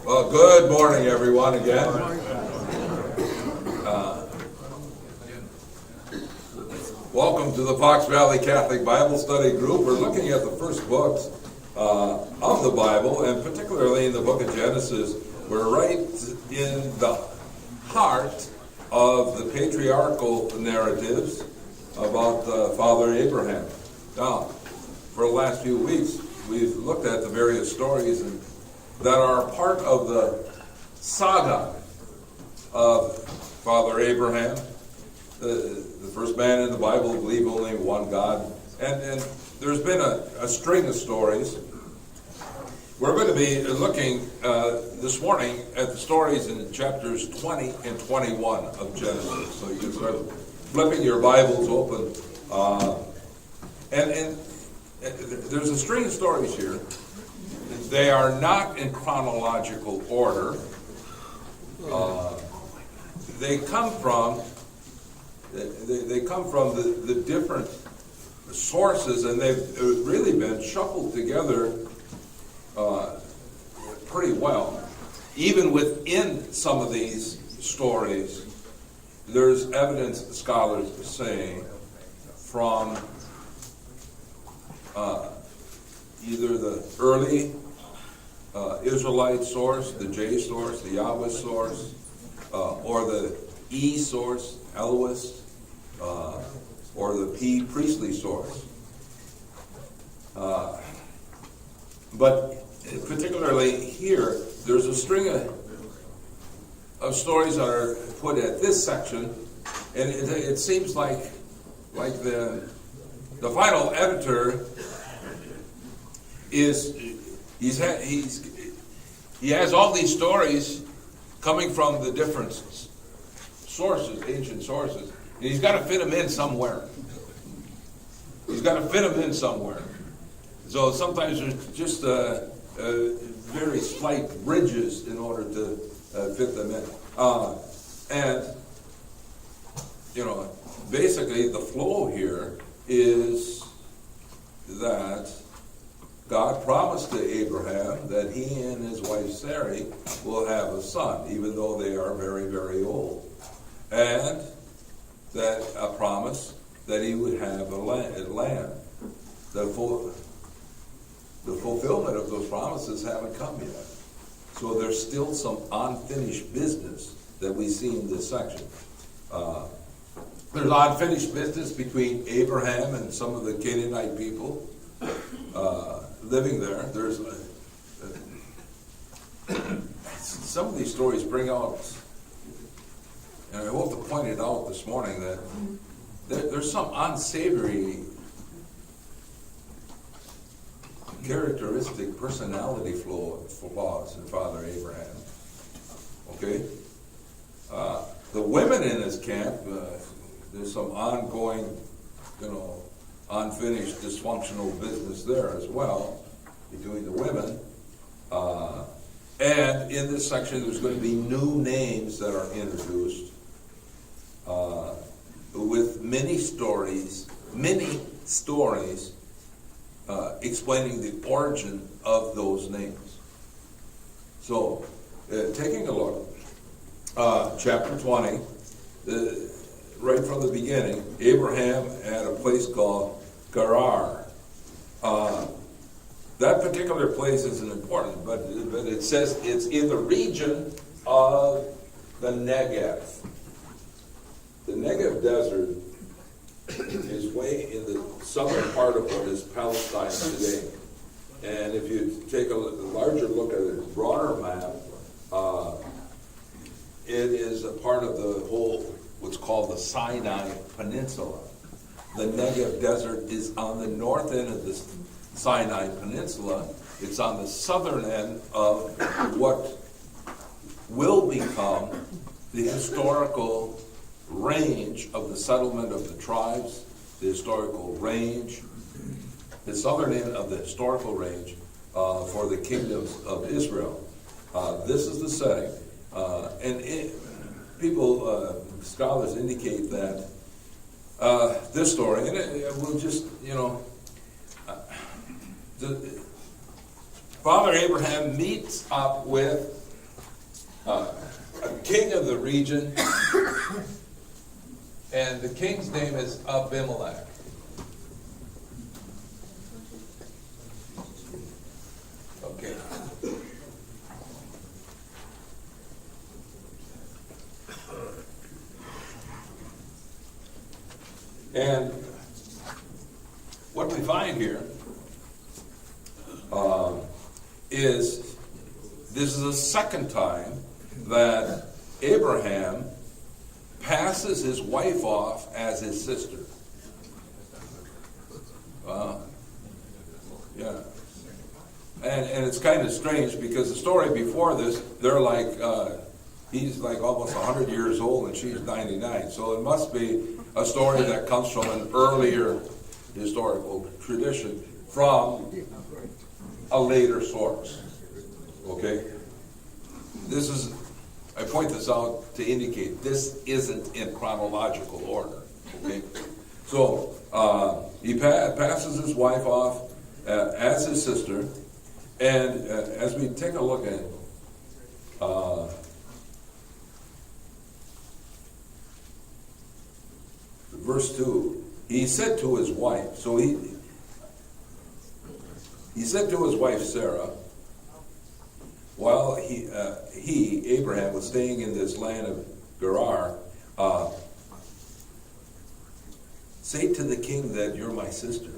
Well, good morning, everyone, again. Welcome to the Fox Valley Catholic Bible Study Group. We're looking at the first books of the Bible, and particularly in the book of Genesis. We're right in the heart of the patriarchal narratives about Father Abraham. Now, for the last few weeks, we've looked at the various stories that are part of the saga of Father Abraham, the first man in the Bible to believe only one God. And there's been a string of stories. We're going to be looking this morning at the stories in chapters 20 and 21 of Genesis. So you can start flipping your Bibles open. And there's a string of stories here. They are not in chronological order. They come from the different sources, and they've really been shuffled together pretty well. Even within some of these stories, there's evidence, scholars say, from either the early Israelite source, the J source, the Yahweh source, or the E source, Elohist, or the P priestly source. But particularly here, there's a string of stories that are put at this section, and it seems like the final editor is he has all these stories coming from the different sources, ancient sources, and he's got to fit them in somewhere. So sometimes there's just very slight bridges in order to fit them in. And, basically the flow here is that God promised to Abraham that he and his wife Sarai will have a son, even though they are very, very old. And that a promise that he would have a land. The fulfillment of those promises haven't come yet. So there's still some unfinished business that we see in this section. There's unfinished business between Abraham and some of the Canaanite people living there. There's some of these stories bring out, and I hope to point it out this morning, that there's some unsavory characteristic personality flaws in Father Abraham. Okay? The women in his camp, there's some ongoing, unfinished dysfunctional business there as well between the women. And in this section, there's going to be new names that are introduced with many stories explaining the origin of those names. So, taking a look, chapter 20, right from the beginning, Abraham had a place called Gerar. That particular place isn't important, but it says it's in the region of the Negev. The Negev desert is way in the southern part of what is Palestine today. And if you take a larger look at a broader map, it is a part of the whole, what's called the Sinai Peninsula. The Negev desert is on the north end of the Sinai Peninsula. It's on the southern end of what will become the historical range of the settlement of the tribes, the southern end of the historical range for the kingdoms of Israel. This is the setting. Scholars indicate that this story, and it will just, Father Abraham meets up with a king of the region, and the king's name is Abimelech. Okay. And what we find here is this is the second time that Abraham passes his wife off as his sister. Yeah. And it's kind of strange because the story before this, they're like, he's like almost 100 years old and she's 99. So it must be a story that comes from an earlier historical tradition from a later source. Okay? This is, I point this out to indicate this isn't in chronological order. Okay? So, he passes his wife off as his sister, and as we take a look at verse 2, he said to his wife, so he said to his wife Sarah, while he, Abraham, was staying in this land of Gerar, say to the king that you're my sister.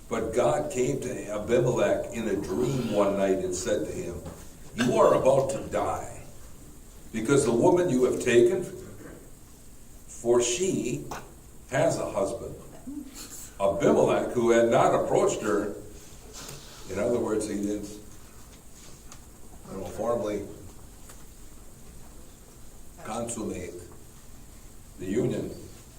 But God came to Abimelech in a dream one night and said to him, you are about to die, because the woman you have taken, for she has a husband. Abimelech, who had not approached her, in other words, he didn't formally consummate the union.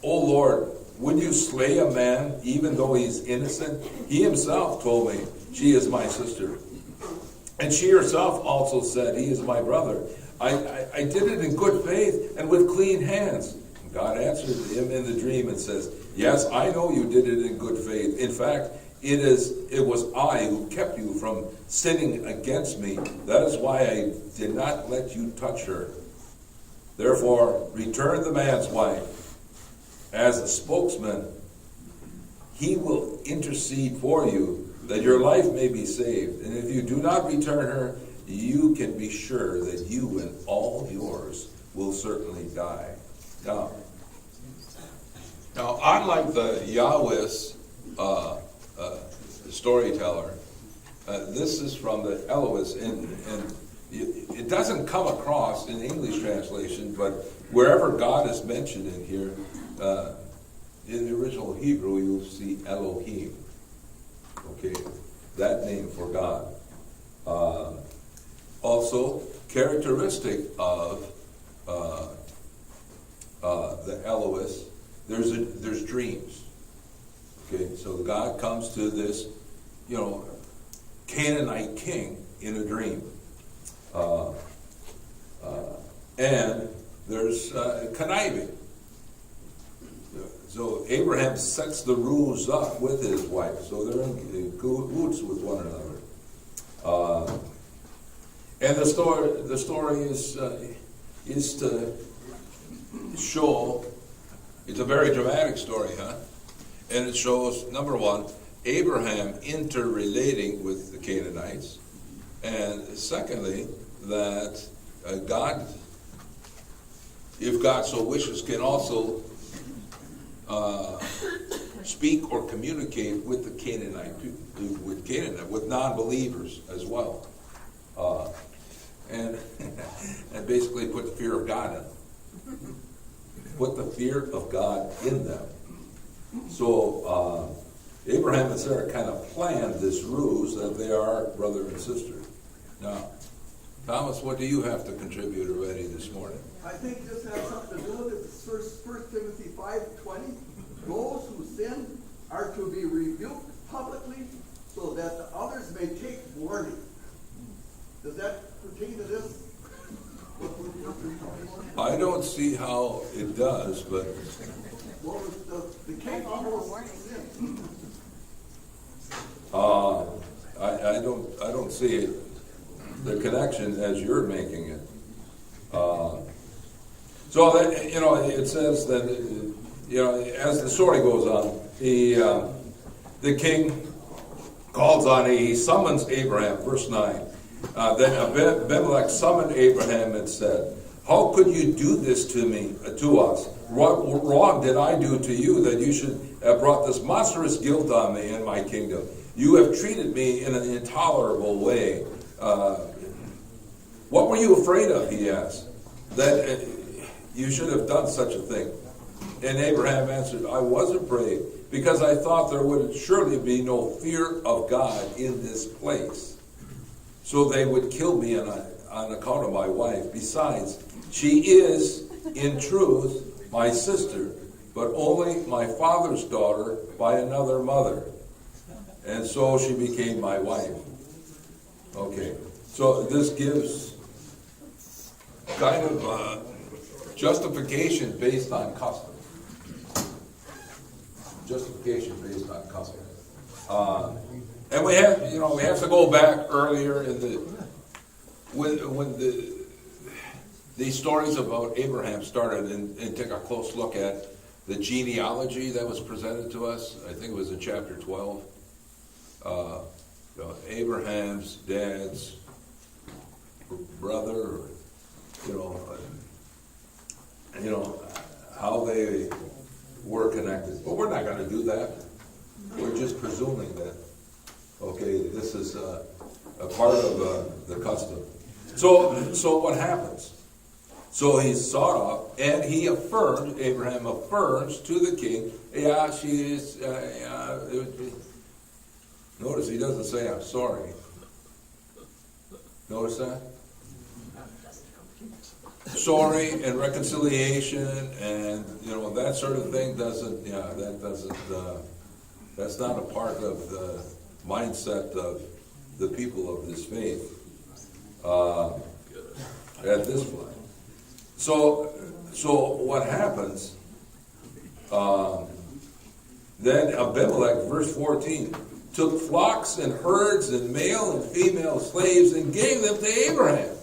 O Lord, would you slay a man even though he's innocent? He himself told me, she is my sister. And she herself also said, he is my brother. I did it in good faith and with clean hands. God answered him in the dream and says, yes, I know you did it in good faith. In fact, it was I who kept you from sinning against me. That is why I did not let you touch her. Therefore, return the man's wife. As a spokesman, he will intercede for you, that your life may be saved. And if you do not return her, you can be sure that you and all yours will certainly die. Now unlike the Yahweh's storyteller, this is from the Elohist, and it doesn't come across in the English translation, but wherever God is mentioned in here, in the original Hebrew, you'll see Elohim. Okay, that name for God. Also, characteristic of the Elohist, there's dreams. Okay, so God comes to this, Canaanite king in a dream, and there's conniving. So Abraham sets the rules up with his wife, so they're in cahoots with one another. And the story is to show. It's a very dramatic story, huh? And it shows, number one, Abraham interrelating with the Canaanites, and secondly, that God, if God so wishes, can also speak or communicate with the Canaanite, with non-believers as well, and basically put the fear of God in. Put the fear of God in them. So Abraham and Sarah kind of planned this ruse that they are brother and sister. Now, Thomas, what do you have to contribute already this morning? I think this has something to do with it. 1 Timothy 5:20. Those who sin are to be rebuked publicly so that the others may take warning. Does that pertain to this? I don't see how it does, but Well, the king almost sinned. I don't see it. the connection as you're making it. So that, it says that, as the story goes on, the king calls on, he summons Abraham, verse 9. Then Abimelech summoned Abraham and said, how could you do this to us? What wrong did I do to you that you should have brought this monstrous guilt on me and my kingdom? You have treated me in an intolerable way. What were you afraid of, he asked, that you should have done such a thing? And Abraham answered, I was afraid, because I thought there would surely be no fear of God in this place. So they would kill me on account of my wife. Besides, she is, in truth, my sister, but only my father's daughter by another mother. And so she became my wife. Okay, so this gives kind of justification based on custom. Justification based on custom. And we have to go back earlier in when these stories about Abraham started and take a close look at the genealogy that was presented to us. I think it was in chapter 12. Abraham's dad's brother, how they were connected. But we're not going to do that. We're just presuming that, okay, this is a part of the custom. So what happens? So he's sought out, and Abraham affirms to the king, yeah, she is, notice he doesn't say, I'm sorry. Notice that? Sorry and reconciliation and, that sort of thing that's not a part of the mindset of the people of this faith at this point. So what happens, then Abimelech, verse 14, took flocks and herds and male and female slaves and gave them to Abraham.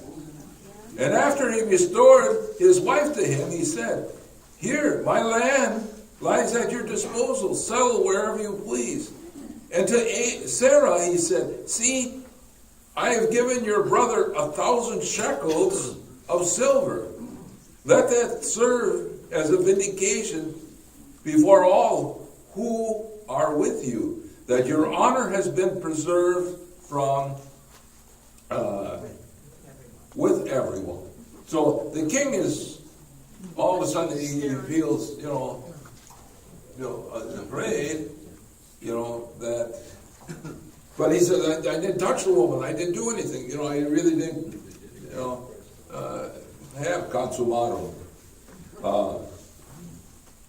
And after he restored his wife to him, he said, here, my land lies at your disposal. Settle wherever you please. And to Sarah he said, see, I have given your brother 1,000 shekels of silver. Let that serve as a vindication before all who are with you, that your honor has been preserved from with everyone. So the king is all of a sudden he feels afraid, that. But he said, I didn't touch the woman. I didn't do anything. I really didn't. Have consummatum.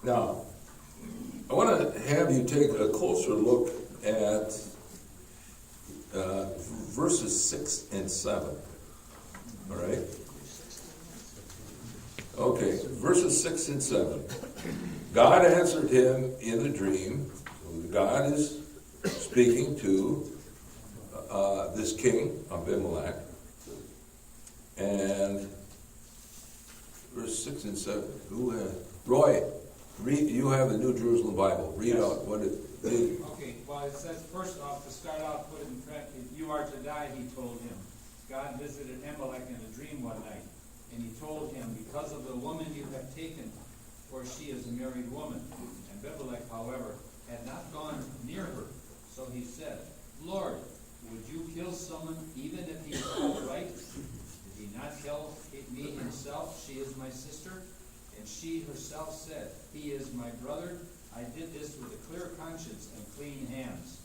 Now, I want to have you take a closer look at verses 6 and 7. All right? Okay, verses 6 and 7. God answered him in a dream. God is speaking to this king, Abimelech. And verse 6 and 7. Roy, read. You have the New Jerusalem Bible. Read out what it is. Okay, well, it says, first off, to start off, put it in print, if you are to die, he told him. God visited Abimelech in a dream one night, and he told him, because of the woman you have taken, for she is a married woman. And Abimelech, however, had not gone near her. So he said, Lord, would you kill someone even if he is upright? Did he not tell me himself, she is my sister? And she herself said, he is my brother. I did this with a clear conscience and clean hands.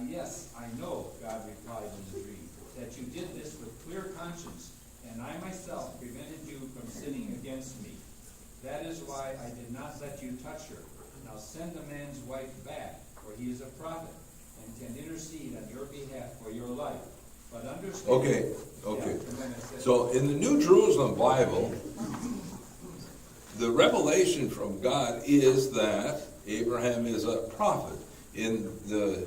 Yes, I know, God replied in the dream, that you did this with clear conscience, and I myself prevented you from sinning against me. That is why I did not let you touch her. Now send the man's wife back, for he is a prophet, and can intercede on your behalf for your life. But understand... Okay. Yeah, so in the New Jerusalem Bible, the revelation from God is that Abraham is a prophet. In the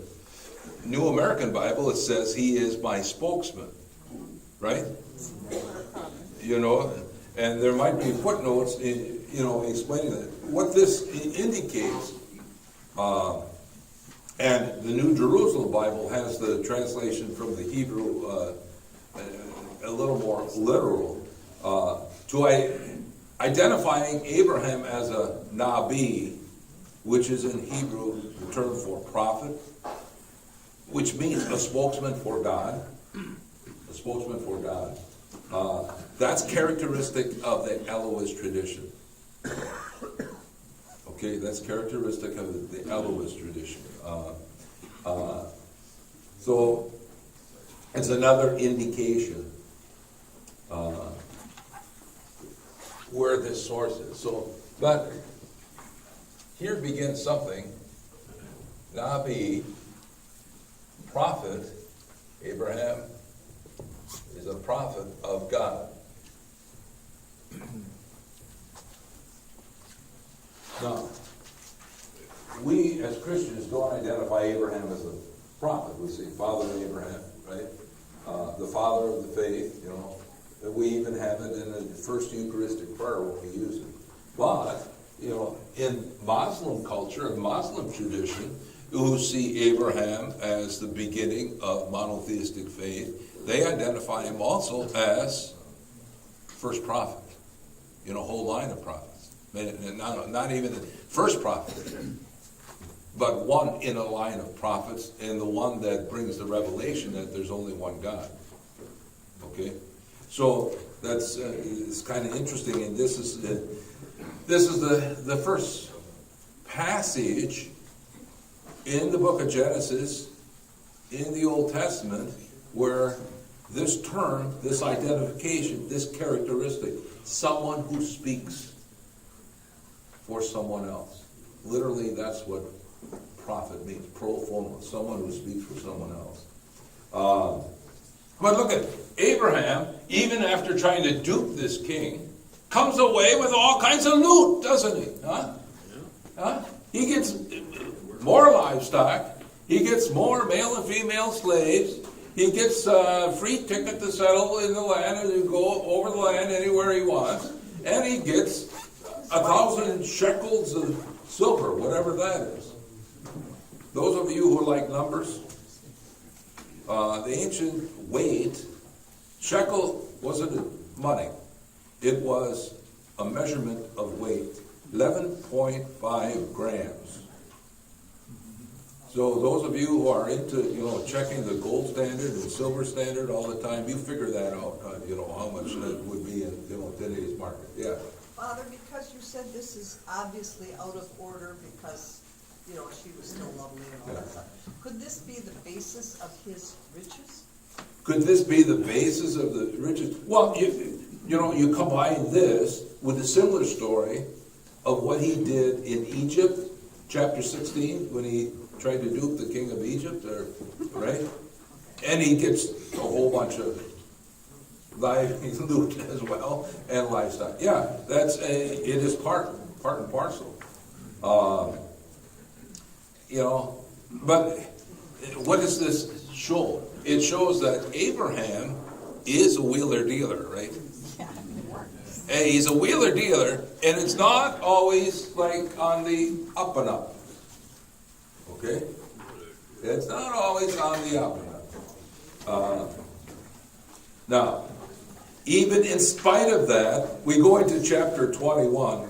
New American Bible, it says he is my spokesman. right? You know, and there might be footnotes in, explaining that. What this indicates, and the New Jerusalem Bible has the translation from the Hebrew a little more literal, identifying Abraham as a Nabi, which is in Hebrew the term for prophet, which means a spokesman for God. A spokesman for God. That's characteristic of the Elohist tradition. Okay, that's characteristic of the Elohist tradition. So it's another indication where this source is. So, but here begins something. Nabi, prophet, Abraham is a prophet of God. Now, we as Christians don't identify Abraham as a prophet. We say father Abraham, right? The father of the faith, We even have it in the first Eucharistic prayer when we use it. But, in Muslim culture, in Muslim tradition, who see Abraham as the beginning of monotheistic faith, they identify him also as first prophet. Whole line of prophets. Not even the first prophet, but one in a line of prophets, and the one that brings the revelation that there's only one God. Okay? So that's it's kind of interesting, and this is the first passage in the book of Genesis in the Old Testament where this term, this identification, this characteristic, someone who speaks for someone else. Literally, that's what prophet means, pro forma, someone who speaks for someone else. But look at Abraham, even after trying to dupe this king, comes away with all kinds of loot, doesn't he? He gets more livestock. He gets more male and female slaves. He gets a free ticket to settle in the land and to go over the land anywhere he wants. And he gets 1,000 shekels of silver, whatever that is. Those of you who like numbers, the ancient weight, shekel wasn't money. It was a measurement of weight, 11.5 grams. So those of you who are into, checking the gold standard and silver standard all the time, you figure that out, how much that would be in, today's market. Yeah. Father, because you said this is obviously out of order because, she was still lovely and all that stuff. Could this be the basis of his riches? Could this be the basis of the riches? Well, you combine this with a similar story of what he did in Egypt, chapter 16, when he tried to dupe the king of Egypt, right? And he gets a whole bunch of loot as well, and livestock. Yeah, it is part and parcel. But what does this show? It shows that Abraham is a wheeler-dealer, right? And he's a wheeler-dealer, and it's not always like on the up and up. Okay? It's not always on the up and up. Now, even in spite of that, we go into chapter 21,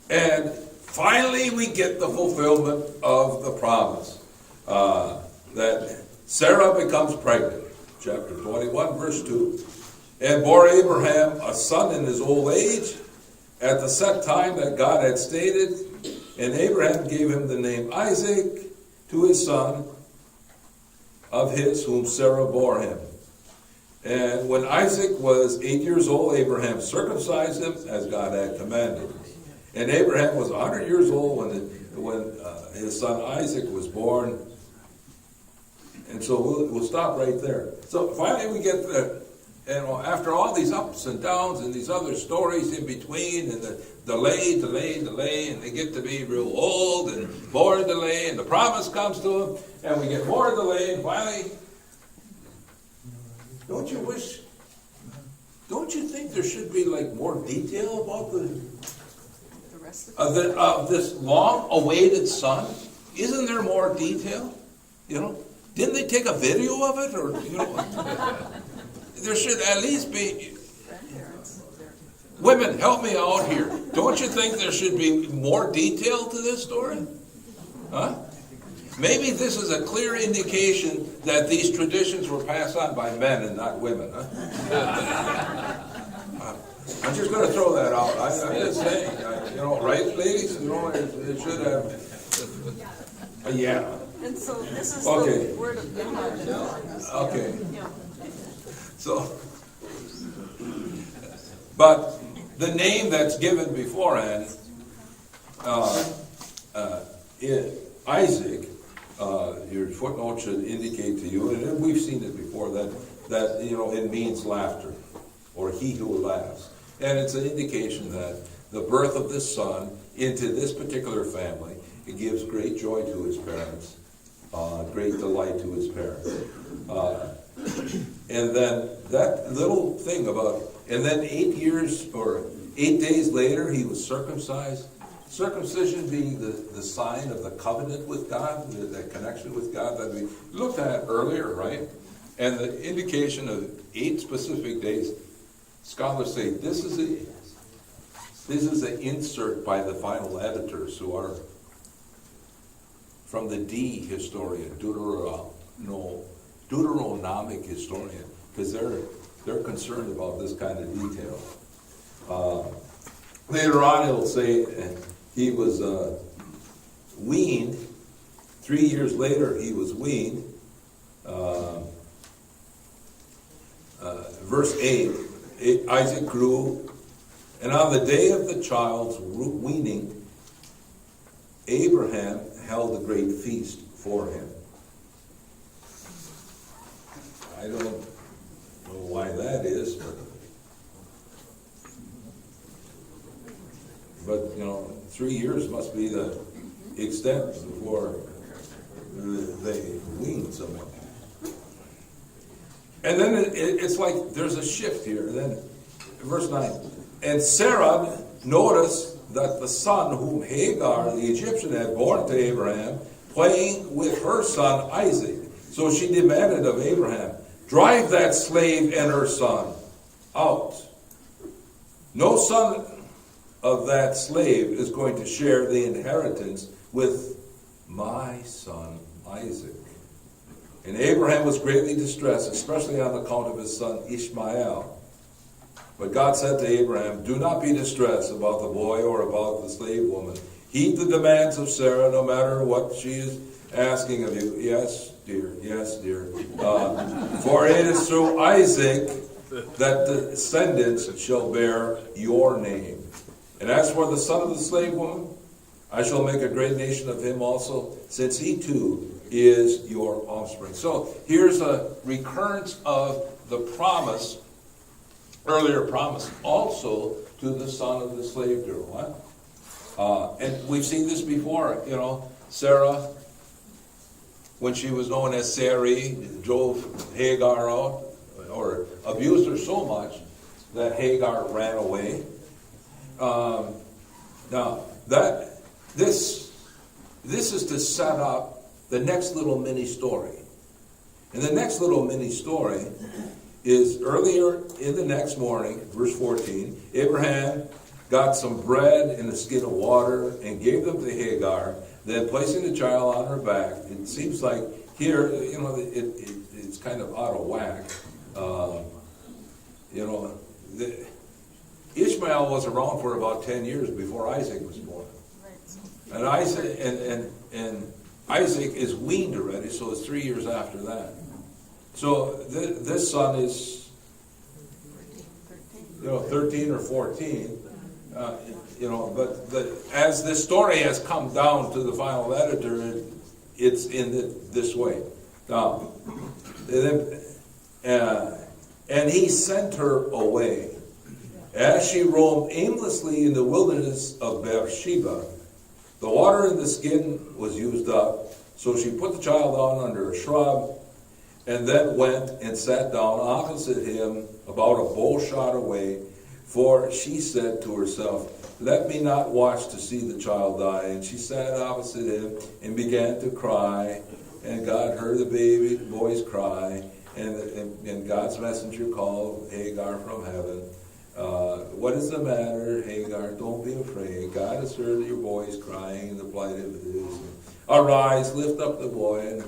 and finally we get the fulfillment of the promise that Sarah becomes pregnant. Chapter 21, verse 2. And bore Abraham a son in his old age, at the set time that God had stated, and Abraham gave him the name Isaac to his son of his whom Sarah bore him. And when Isaac was 8 years old, Abraham circumcised him as God had commanded. And Abraham was 100 years old when his son Isaac was born. And so we'll stop right there. So finally we get after all these ups and downs and these other stories in between, and the delay, and they get to be real old, and more delay, and the promise comes to them, and we get more delay, and finally Don't you wish, don't you think there should be like more detail about The rest of it. of this long-awaited son? Isn't there more detail? You know, didn't they take a video of it, or you know? There should at least be. Grandparents, they're- Women, help me out here. Don't you think there should be more detail to this story? Huh? Maybe this is a clear indication that these traditions were passed on by men and not women. Huh? I'm just going to throw that out. I'm just saying, you know, right, ladies? You know, it should have. Yeah. And so this is Okay. the word of God. Okay. Yeah. So, but the name that's given beforehand, Isaac, your footnote should indicate to you, and we've seen it before, that you know it means laughter, or he who laughs, and it's an indication that the birth of this son into this particular family, it gives great joy to his parents, great delight to his parents. And then that little thing about, and then 8 years or 8 days later, he was circumcised. Circumcision being the sign of the covenant with God, the connection with God that we looked at earlier, right? And the indication of 8 specific days, scholars say this is an insert by the final editors who are from the D historian, Deuteronomic historian, because they're concerned about this kind of detail. Later on, it'll say he was weaned. 3 years later, he was weaned. Verse 8, Isaac grew, and on the day of the child's weaning, Abraham held a great feast for him. I don't know why that is, but you know, 3 years must be the extent before they wean someone. And then it's like there's a shift here. And then verse 9, and Sarah noticed that the son whom Hagar the Egyptian had born to Abraham, playing with her son Isaac. So she demanded of Abraham, drive that slave and her son out. No son of that slave is going to share the inheritance with my son Isaac. And Abraham was greatly distressed, especially on account of his son Ishmael. But God said to Abraham, do not be distressed about the boy or about the slave woman. Heed the demands of Sarah, no matter what she is asking of you. Yes, dear. Yes, dear. For it is through Isaac that the descendants shall bear your name. And as for the son of the slave woman, I shall make a great nation of him also, since he too is your offspring. So here's a recurrence of the promise, earlier promise, also to the son of the slave girl. Huh? And we've seen this before, you know, Sarah, when she was known as Sarai, drove Hagar out, or abused her so much that Hagar ran away. Now, this is to set up the next little mini story. And the next little mini story is earlier in the next morning, verse 14, Abraham got some bread in a skin of water and gave them to Hagar, then placing the child on her back. It seems like here, you know, it's kind of out of whack. You know, Ishmael was around for about 10 years before Isaac was born. And Isaac and Isaac is weaned already, so it's 3 years after that. So this son is, you know, 13 or 14. You know, but as this story has come down to the final editor, it's in this way. Now, and he sent her away. As she roamed aimlessly in the wilderness of Beersheba, the water in the skin was used up, so she put the child down under a shrub, and then went and sat down opposite him, about a bow shot away. For she said to herself, let me not watch to see the child die. And she sat opposite him and began to cry. And God heard the baby boy's cry. And God's messenger called Hagar from heaven. What is the matter, Hagar? Don't be afraid. God has heard your voice crying and the plight of his. Arise, lift up the boy, and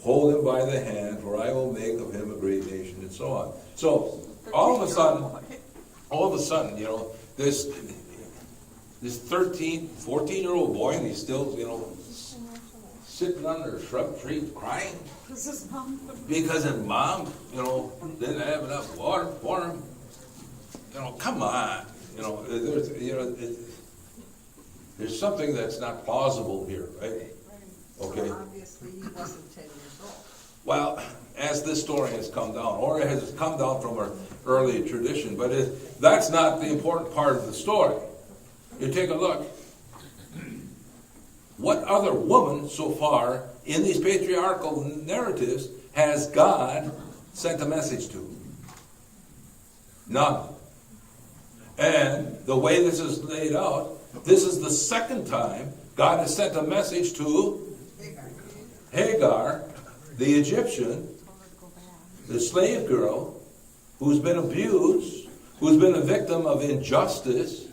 hold him by the hand, for I will make of him a great nation, and so on. So, all of a sudden, you know, this 13, 14-year-old boy, and he's still, you know, sitting under a shrub tree crying. Because his mom, you know, didn't have enough water for him. You know, come on. You know, there's something that's not plausible here, right? Okay. So obviously he wasn't 10 years old. Well, as this story has come down, or it has come down from our early tradition, but that's not the important part of the story. You take a look. What other woman so far in these patriarchal narratives has God sent a message to? None. And the way this is laid out, this is the second time God has sent a message to Hagar, the Egyptian, the slave girl, who's been abused, who's been a victim of injustice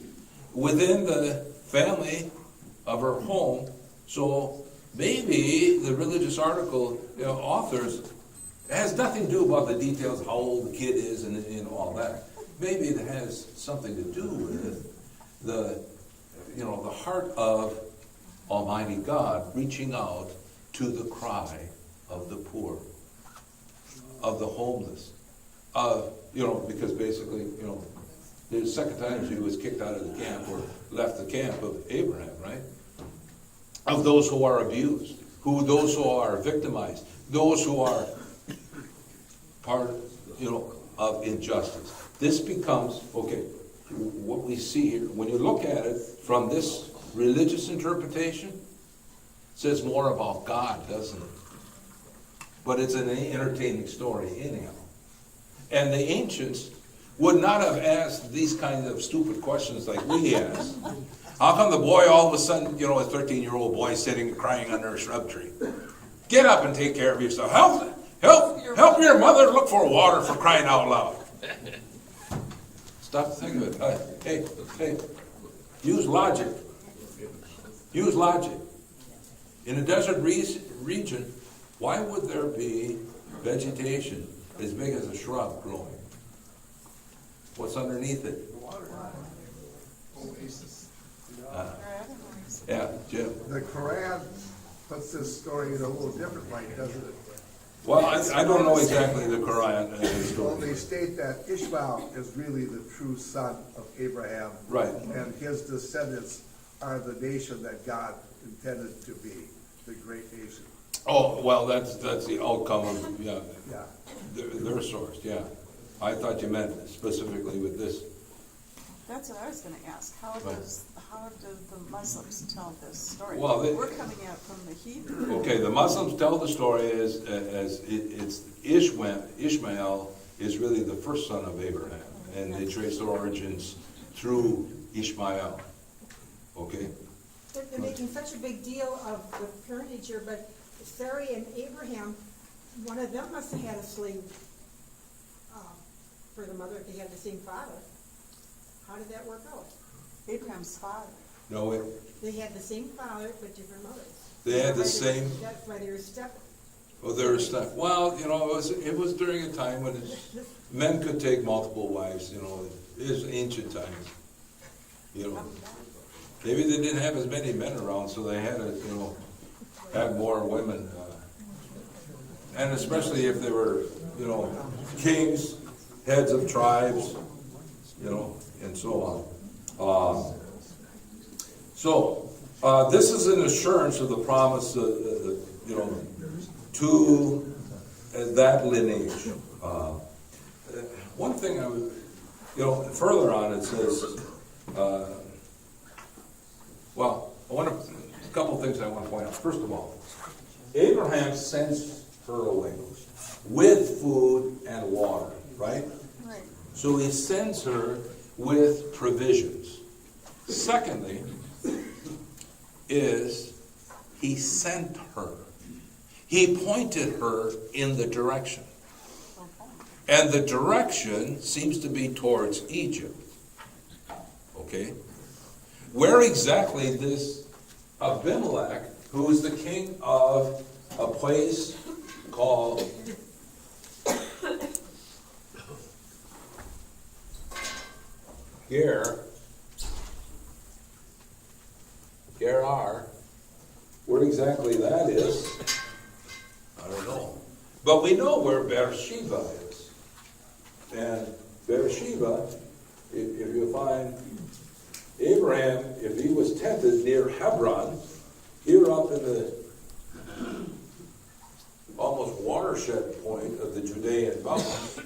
within the family of her home. So maybe the religious article, you know, authors, it has nothing to do about the details, how old the kid is and all that. Maybe it has something to do with the heart of Almighty God reaching out to the cry of the poor, of the homeless, because basically, you know, the second time she was kicked out of the camp or left the camp of Abraham, right? Of those who are abused, those who are victimized, those who are part, you know, of injustice. This becomes, okay, what we see here, when you look at it from this religious interpretation, says more about God, doesn't it? But it's an entertaining story anyhow. And the ancients would not have asked these kinds of stupid questions like we ask. How come the boy all of a sudden, you know, a 13-year-old boy sitting crying under a shrub tree? Get up and take care of yourself. Help your mother look for water, for crying out loud. Stop thinking of it. Hey, use logic. Use logic. In a desert region, why would there be vegetation as big as a shrub growing? What's underneath it? Yeah, Jim. The Quran puts this story in a little different light, doesn't it? Well, I don't know exactly the Quran Well, story. they state that Ishmael is really the true son of Abraham. Right. And his descendants are the nation that God intended to be, the great nation. Oh, well, that's the outcome of, Yeah. their source, yeah. I thought you meant specifically with this. That's what I was gonna ask. How do the Muslims tell this story? Well, We're coming out from the Hebrew. Okay, the Muslims tell the story as it's Ishmael is really the first son of Abraham, and they trace their origins through Ishmael. Okay? They're making such a big deal of the parentage here, but Sarah and Abraham, one of them must have had a slave for the mother if they had the same father. How did that work out? Abraham's father. No, They had the same father but different mothers. they had the same. That's why they were step. Well, there was stuff. Well, you know, it was during a time when men could take multiple wives. You know, it was ancient times. You know, maybe they didn't have as many men around, so they had to, you know, have more women. And especially if they were, you know, kings, heads of tribes, you know, and so on. This is an assurance of the promise, you know, to that lineage. One thing I would, you know, further on it says, a couple things I want to point out. First of all, Abraham sends her away. with food and water, right? Right. So he sends her with provisions. Secondly, is he sent her. He pointed her in the direction. And the direction seems to be towards Egypt. Okay? Where exactly this Abimelech, who is the king of a place called Gerar, where exactly that is, I don't know. But we know where Beersheba is. And Beersheba, if you find Abraham, if he was tented near Hebron, here up in the almost watershed point of the Judean mountains,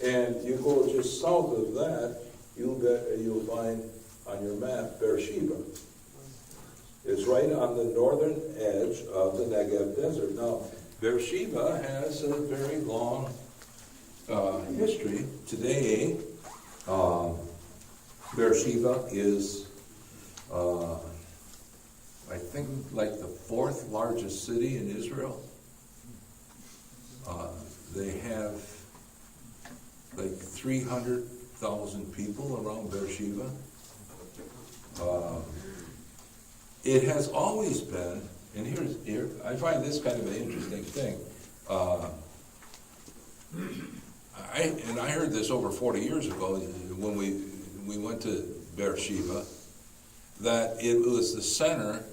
and you go just south of that, you'll find on your map Beersheba. It's right on the northern edge of the Negev desert. Now, Beersheba has a very long history. Today, Beersheba is, I think, like the fourth largest city in Israel. They have like 300,000 people around Beersheba. It has always been, and here I find this kind of an interesting thing. I heard this over 40 years ago when we went to Beersheba, that it was the center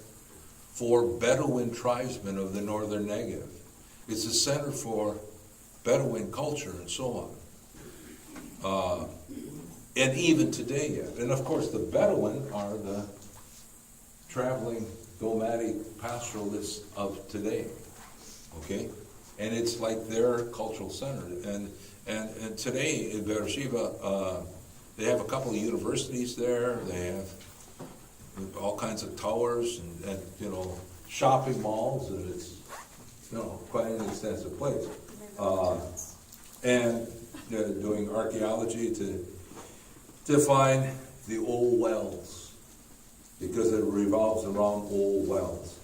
for Bedouin tribesmen of the northern Negev. It's a center for Bedouin culture and so on. And even today yet. And of course the Bedouin are the traveling nomadic pastoralists of today. Okay? And it's like their cultural center. And today in Beersheba, they have a couple of universities there. They have all kinds of towers and shopping malls, and it's quite an extensive place. And they're doing archaeology to find the old wells, because it revolves around old wells.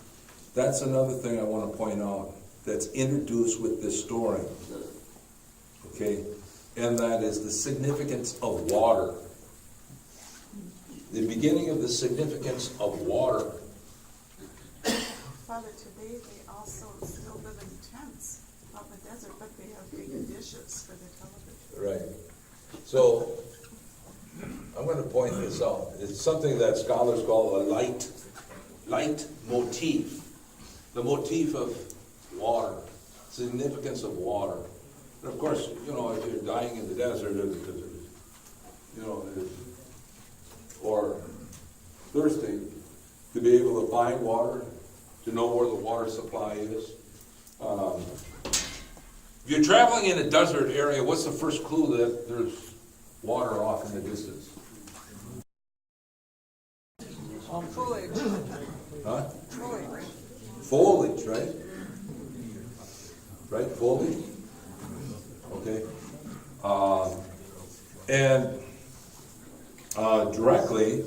That's another thing I want to point out that's introduced with this story. Okay? And that is the significance of water. The beginning of the significance of water. Father, today they also still live in tents out in the desert, but they have big dishes for their television. Right. So, I'm going to point this out. It's something that scholars call a light motif. The motif of water, significance of water. And of course, if you're dying in the desert, or thirsty, to be able to find water, to know where the water supply is. If you're traveling in a desert area, what's the first clue that there's water off in the distance? Foliage. Huh? Foliage. Foliage, right? Right, foliage? Okay. And directly,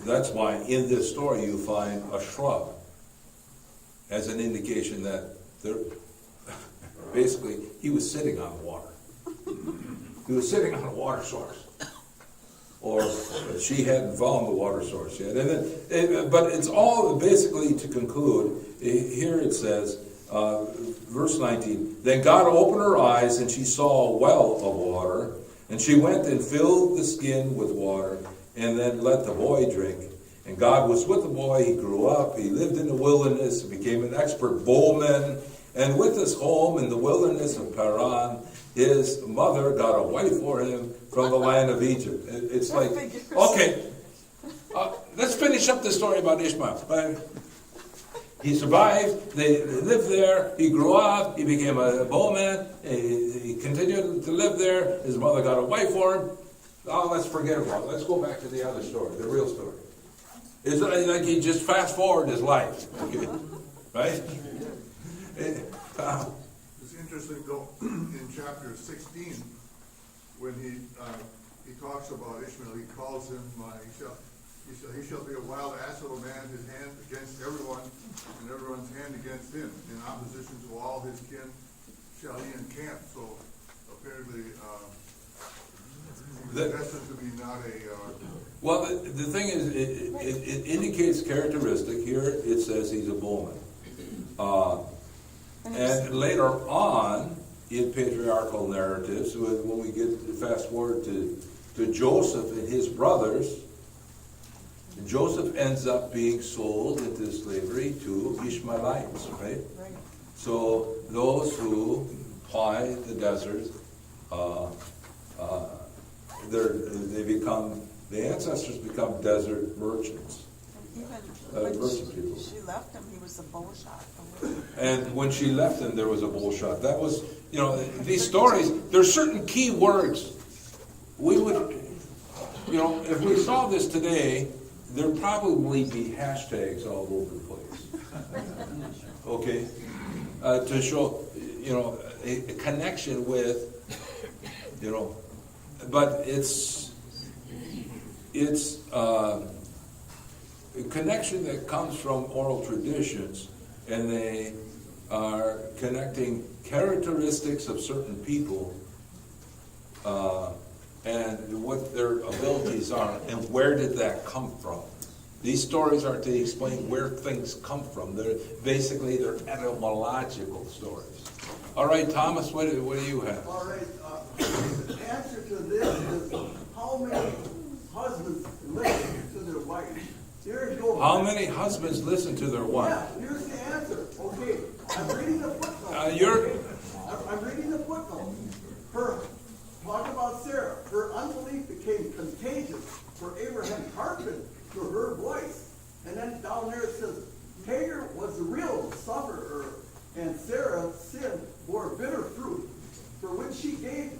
that's why in this story you find a shrub as an indication that basically he was sitting on water. He was sitting on a water source. Or she hadn't found the water source yet. But it's all basically to conclude. Here it says, verse 19, then God opened her eyes and she saw a well of water, and she went and filled the skin with water, and then let the boy drink. And God was with the boy. He grew up. He lived in the wilderness. He became an expert bowman. And with his home in the wilderness of Paran, his mother got a wife for him from the land of Egypt. It's like, okay, let's finish up the story about Ishmael. He survived. They lived there. He grew up. He became a bowman. He continued to live there. His mother got a wife for him. Oh, let's forget about it. Let's go back to the other story, the real story. It's like he just fast forward his life. Okay. right? Tom? It's interesting though, in chapter 16, when he talks about Ishmael, he calls him, he shall be a wild ass of a man, his hand against everyone, and everyone's hand against him. In opposition to all his kin shall he encamp. So apparently, he's destined to be not a, Well, the thing is, it indicates characteristic. Here it says he's a bowman. And later on, in patriarchal narratives, when we get fast forward to Joseph and his brothers, Joseph ends up being sold into slavery to Ishmaelites, right? Right. So those who ply the desert, the ancestors become desert merchants. And Merchant even when people. she left him, he was a bow shot away. And when she left him, there was a bull shot. That was, these stories, there's certain key words. We would, if we saw this today, there'd probably be hashtags all over the place. Okay? To show, a connection with, but it's a connection that comes from oral traditions, and they are connecting characteristics of certain people and what their abilities are, and where did that come from. These stories are to explain where things come from. They're etymological stories. All right, Thomas, what do you have? All right, the answer to this is how many husbands listen to their wives? Here you go. How many husbands listen to their wife? Yeah, here's the answer. Okay, I'm reading the footnote. I'm reading the footnote. Talk about Sarah. Her unbelief became contagious, for Abraham hearkened to her voice. And then down there it says, Hagar was the real sufferer, and Sarah's sin bore bitter fruit. For when she gave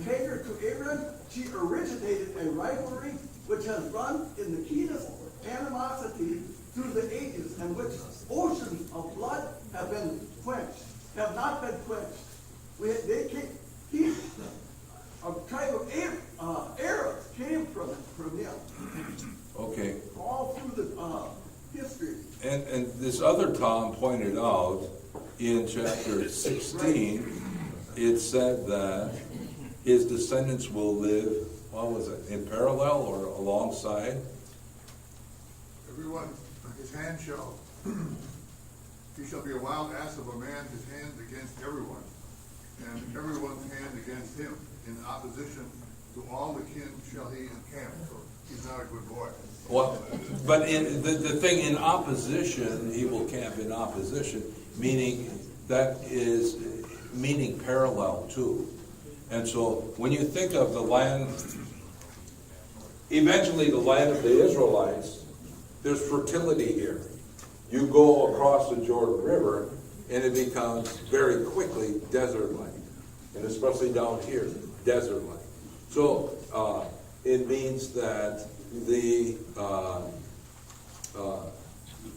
Hagar to Abraham, she originated a rivalry which has run in the keenest animosity through the ages, and which oceans of blood have not been quenched. A tribe of Arabs came from him. Okay. All through the history. And this other Tom pointed out in chapter 16, it said that his descendants will live, what was it, in parallel or alongside? everyone, his hand shall, he shall be a wild ass of a man, his hand against everyone, and everyone's hand against him. In opposition to all the kin shall he encamp. So he's not a good boy. Well, but in the thing in opposition, he will camp in opposition, meaning that is meaning parallel to. And so when you think of the land, eventually the land of the Israelites, there's fertility here. You go across the Jordan River and it becomes very quickly desert-like. And especially down here, desert-like. So it means that the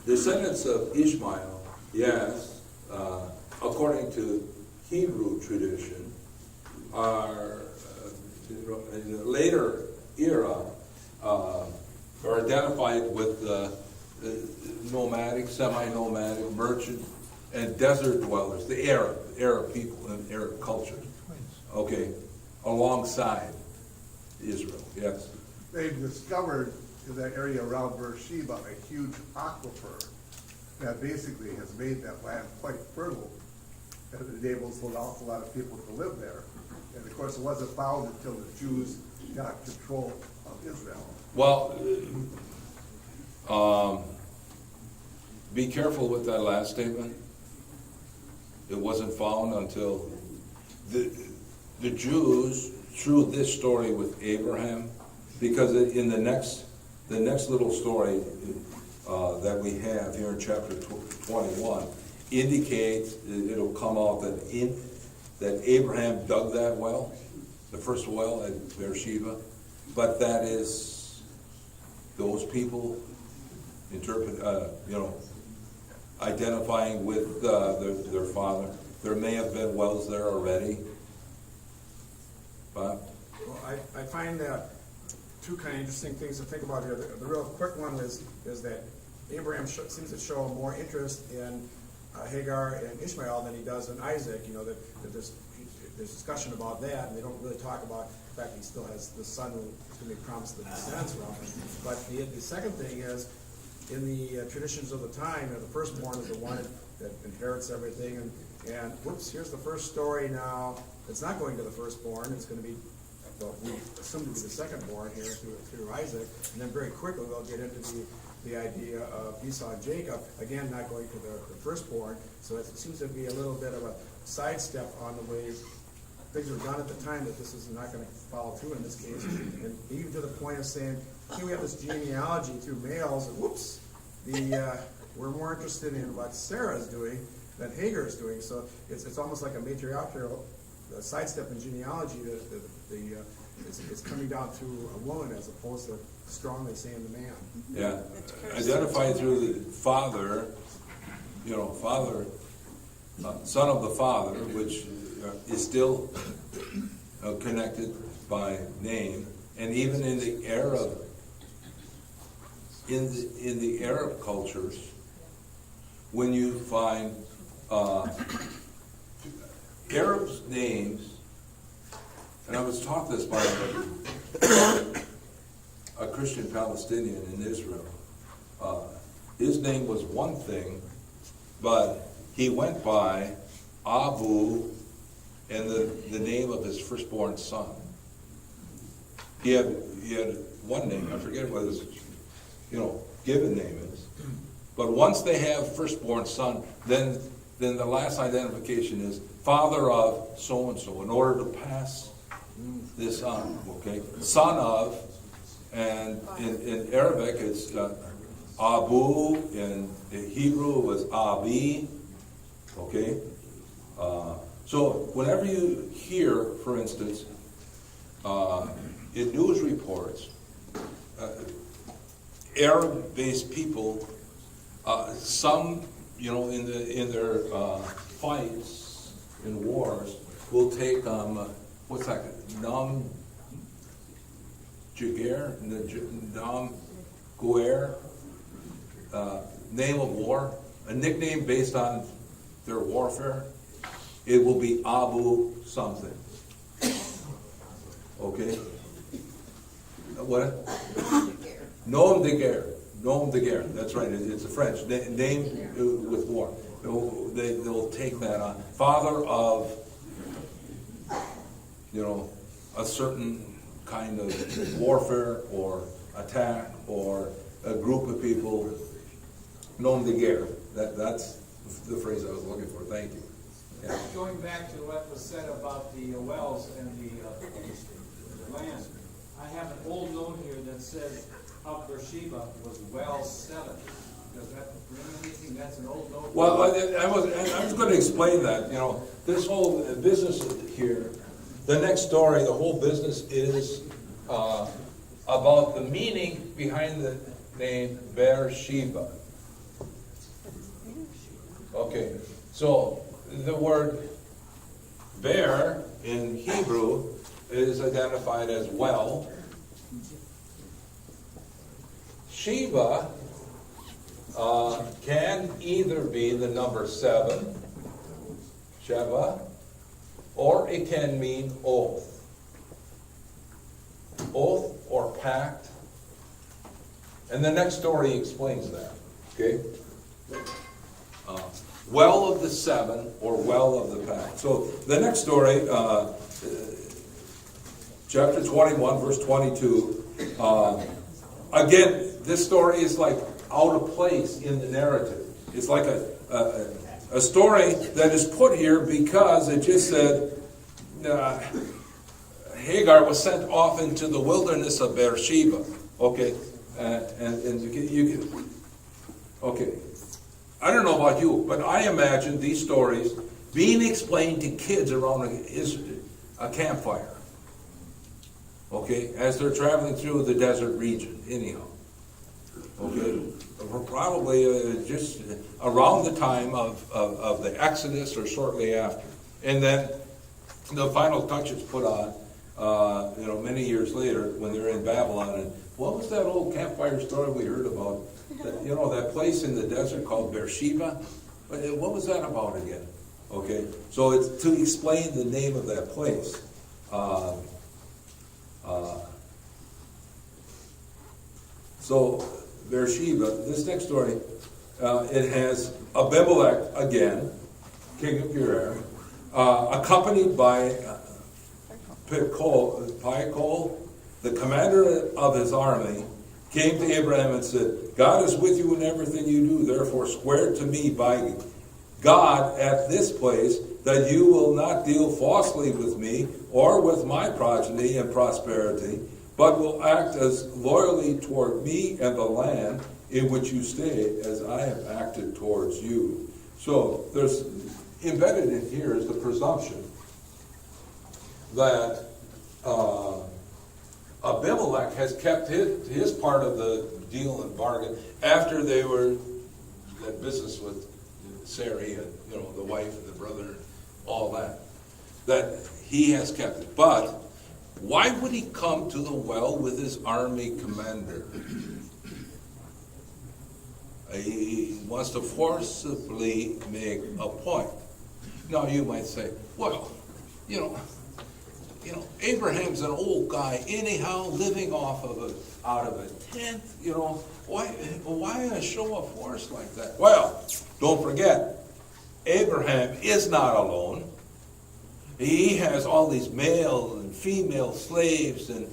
descendants of Ishmael, yes, according to Hebrew tradition, are in a later era are identified with the nomadic, semi-nomadic, merchant, and desert dwellers, the Arab people and Arab culture. Okay, alongside Israel, yes. They've discovered in that area around Beersheba a huge aquifer that basically has made that land quite fertile, and it enables an awful lot of people to live there. And of course, it wasn't found until the Jews got control of Israel. Well, be careful with that last statement. It wasn't found until the Jews, through this story with Abraham, because in the next little story that we have here in chapter 21 indicates, it'll come out that Abraham dug that well, the first well at Beersheba, but that is those people interpret, identifying with their father. There may have been wells there already. Bob? Well, I find that two kind of interesting things to think about here. The real quick one is that Abraham seems to show more interest in Hagar and Ishmael than he does in Isaac. You know, that there's discussion about that, and they don't really talk about the fact that he still has the son who's going to be promised the descendants from. But the second thing is, in the traditions of the time, the firstborn is the one that inherits everything, and whoops, here's the first story now. It's not going to the firstborn, it's going to be, well, we assume to be the secondborn here through Isaac, and then very quickly we'll get into the idea of Esau and Jacob, again, not going to the firstborn. So it seems to be a little bit of a sidestep on the way things were done at the time, that this is not going to follow through in this case. And even to the point of saying, here we have this genealogy through males, and whoops, we're more interested in what Sarah's doing than Hagar's doing. So it's almost like a matriarchal sidestep in genealogy that it's coming down through a woman as opposed to strongly saying the man. Yeah, identified through the father, father, son of the father, which is still connected by name, and even in the Arab, in the Arab cultures, when you find Arabs' names, and I was taught this by a Christian Palestinian in Israel. His name was one thing, but he went by Abu and the name of his firstborn son. He had one name, I forget what his given name is. But once they have firstborn son, then the last identification is father of so-and-so, in order to pass this on, okay? Son of, and in Arabic it's Abu, in Hebrew it was Abi, okay? So whenever you hear, for instance, in news reports, Arab-based people, some, in their fights, in wars, will take, what's that, Nam Jager, Nam Guer, name of war, a nickname based on their warfare. It will be Abu something. Okay? What? Nom de guerre. Nom de guerre. That's right. It's a French name with war. They'll take that on. Father of, a certain kind of warfare or attack or a group of people. Nom de guerre. That's the phrase I was looking for. Thank you. Yeah. Going back to what was said about the wells and the land, I have an old note here that says of Beersheba was well 7. Does that bring anything? That's an old note. Well, I was going to explain that. This whole business here, the next story, the whole business is about the meaning behind the name Beersheba. Okay, so the word bear in Hebrew is identified as well. Sheba can either be the number 7, Sheba, or it can mean oath. Oath or pact. And the next story explains that. Okay? Well of the 7 or well of the pact. So the next story, chapter 21, verse 22. Again, this story is like out of place in the narrative. It's like a story that is put here because it just said Hagar was sent off into the wilderness of Beersheba. Okay, and you can. Okay, I don't know about you, but I imagine these stories being explained to kids around a campfire. Okay, as they're traveling through the desert region, anyhow. okay? Probably just around the time of the Exodus or shortly after. And then the final touch is put on, many years later when they're in Babylon. And what was that old campfire story we heard about? That place in the desert called Beersheba? What was that about again? Okay, so it's to explain the name of that place. So Beersheba, this next story, it has Abimelech again, king of Gerar, accompanied by Phicol, the commander of his army, came to Abraham and said, God is with you in everything you do, therefore swear to me by God at this place that you will not deal falsely with me or with my progeny in prosperity, but will act as loyally toward me and the land in which you stay as I have acted towards you. So there's embedded in here is the presumption that Abimelech has kept his part of the deal and bargain after they were at business with Sarai and the wife and the brother and all that he has kept it. But why would he come to the well with his army commander? He wants to forcibly make a point. Now you might say, well, Abraham's an old guy anyhow, living out of a tent. Why a show of force like that? Well, don't forget, Abraham is not alone. He has all these male and female slaves, and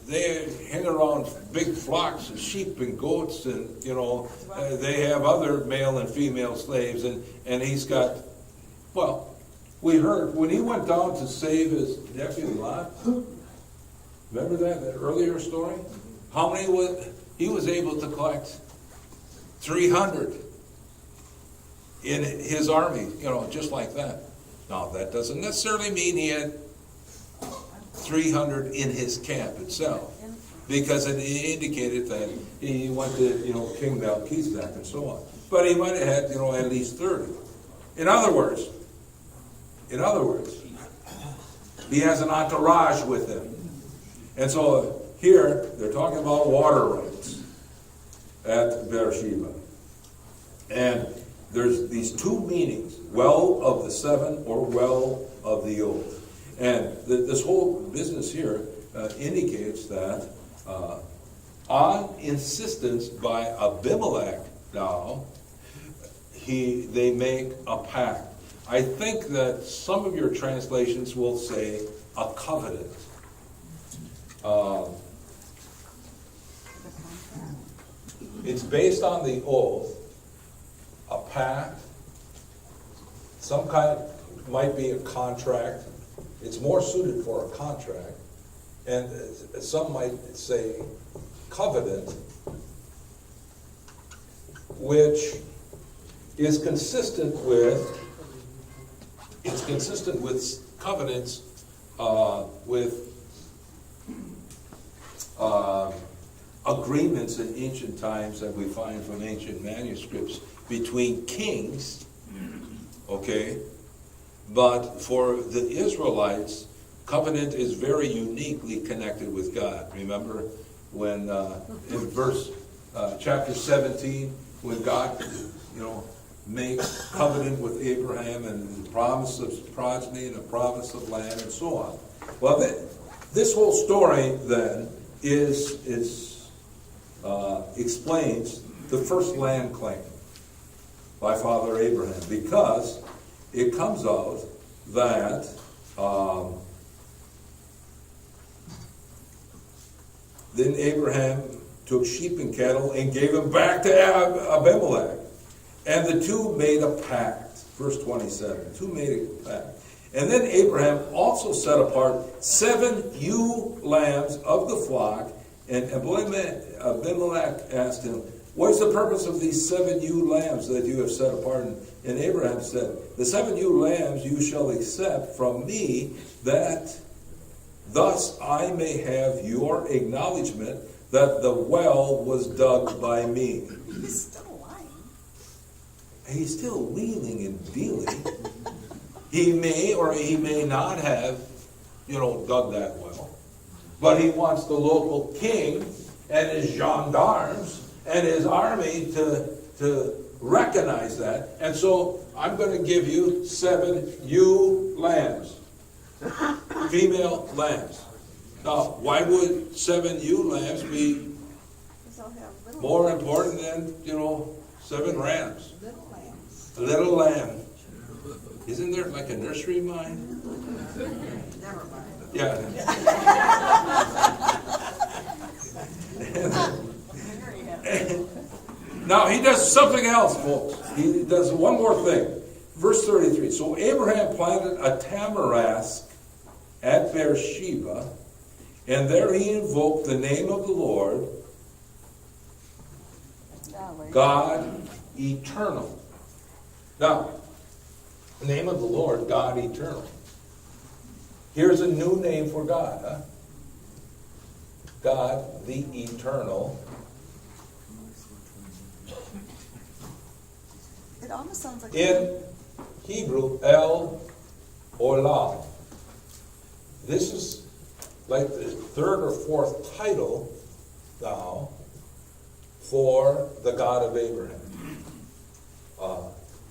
they hang around big flocks of sheep and goats, and they have other male and female slaves, and he's got, we heard when he went down to save his nephew Lot. Remember that earlier story? How many he was able to collect? 300 in his army, just like that. Now, that doesn't necessarily mean he had 300 in his camp itself, because it indicated that he went to, King Melchizedek and so on. But he might have had, at least 30. In other words, he has an entourage with him. And so here, they're talking about water rights at Beersheba. And there's these two meanings, well of the seven or well of the oath. And this whole business here indicates that on insistence by Abimelech now, they make a pact. I think that some of your translations will say a covenant. It's based on the oath, a pact, some kind, might be a contract. It's more suited for a contract. And some might say covenant, which is consistent with covenants with agreements in ancient times that we find from ancient manuscripts between kings, okay? But for the Israelites, covenant is very uniquely connected with God. Remember when in chapter 17, when God, makes covenant with Abraham and the promise of progeny and the promise of land and so on. Well, this whole story then explains the first land claim by Father Abraham, because it comes out that then Abraham took sheep and cattle and gave them back to Abimelech. And the two made a pact. Verse 27. Two made a pact. And then Abraham also set apart 7 ewe lambs of the flock. And Abimelech asked him, what is the purpose of these 7 ewe lambs that you have set apart? And Abraham said, the 7 ewe lambs you shall accept from me, that thus I may have your acknowledgement that the well was dug by me. He's still lying. He's still wheeling and dealing. He may or he may not have, dug that well. But he wants the local king and his gendarmes and his army to recognize that. And so I'm going to give you 7 ewe lambs, female lambs. Now, why would 7 ewe lambs be Because they'll have little. more important than, 7 rams? Little lambs. A little lamb. Isn't there like a nursery rhyme? Never mind. Yeah. Now he does something else, folks. He does one more thing. Verse 33. So Abraham planted a tamarisk at Beersheba, and there he invoked the name of the Lord, Yahweh. God eternal. Now, the name of the Lord, God eternal. Here's a new name for God, huh? God the eternal. It almost sounds like. In Hebrew, El Olam. This is like the 3rd or 4th title now for the God of Abraham.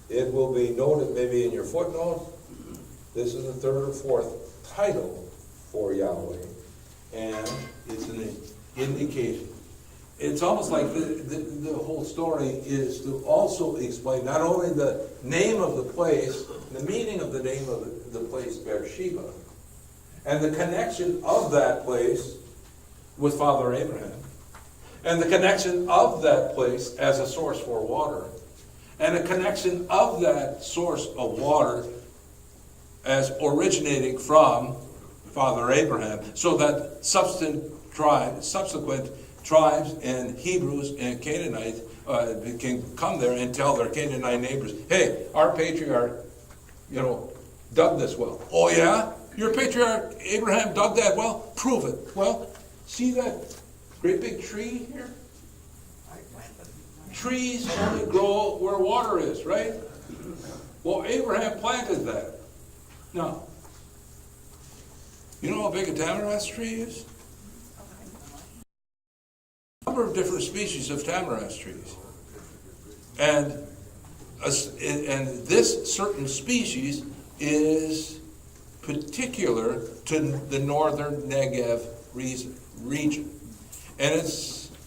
It will be noted maybe in your footnote. This is the 3rd or 4th title for Yahweh, and it's an indication. It's almost like the whole story is to also explain not only the name of the place, the meaning of the name of the place Beersheba, and the connection of that place with Father Abraham, and the connection of that place as a source for water, and a connection of that source of water as originating from Father Abraham, so that subsequent tribes and Hebrews and Canaanites can come there and tell their Canaanite neighbors, hey, our patriarch, dug this well. Oh yeah? Your patriarch Abraham dug that well? Prove it. Well, see that great big tree here? Trees only grow where water is, right? Well, Abraham planted that. Now, you know how big a tamarisk tree is? A number of different species of tamarisk trees. And this certain species is particular to the northern Negev region. And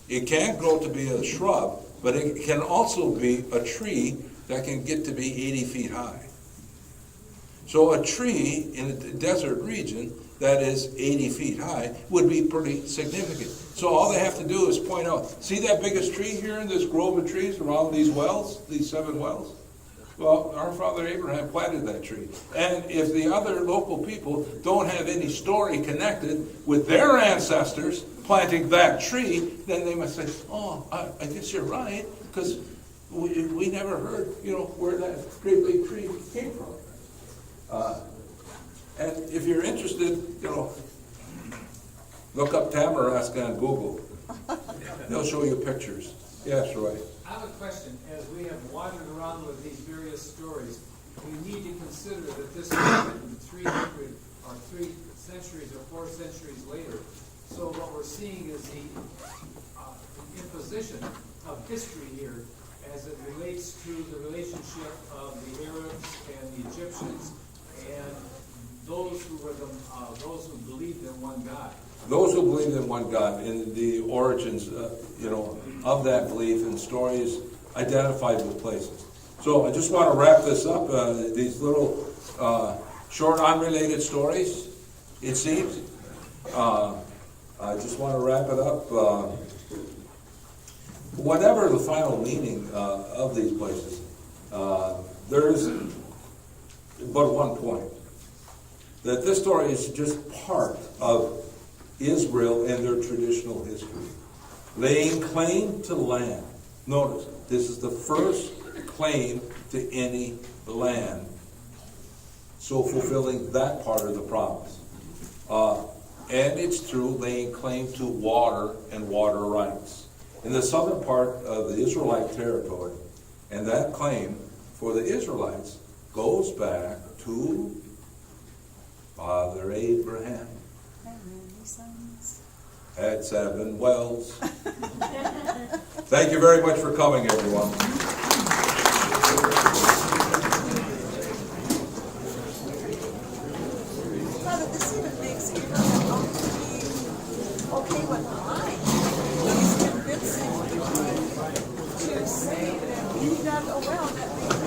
it can grow to be a shrub, but it can also be a tree that can get to be 80 feet high. So a tree in a desert region that is 80 feet high would be pretty significant. So all they have to do is point out, see that biggest tree here in this grove of trees around these wells, these 7 wells? Well, our father Abraham planted that tree. And if the other local people don't have any story connected with their ancestors planting that tree, then they must say, oh, I guess you're right, because we never heard, where that great big tree came from. And if you're interested, look up tamarisk on Google. They'll show you pictures. Yes, Roy. I have a question. As we have wandered around with these various stories, we need to consider that this happened 300 or 3 centuries or 4 centuries later. So what we're seeing is the imposition of history here as it relates to the relationship of the Arabs and the Egyptians and those who believed in one God. Those who believed in one God, in the origins, of that belief, and stories identified with places. So I just want to wrap this up. These little short, unrelated stories, it seems. I just want to wrap it up. Whatever the final meaning of these places, there is but one point. That this story is just part of Israel and their traditional history. Laying claim to land. Notice, this is the first claim to any land. So fulfilling that part of the promise. and it's true, laying claim to water and water rights in the southern part of the Israelite territory. And that claim for the Israelites goes back to Father Abraham. Had 7 wells. Thank you very much for coming, everyone. Father, this even makes Abraham out to be okay with lying. He's convincing the king to say that he dug a well that made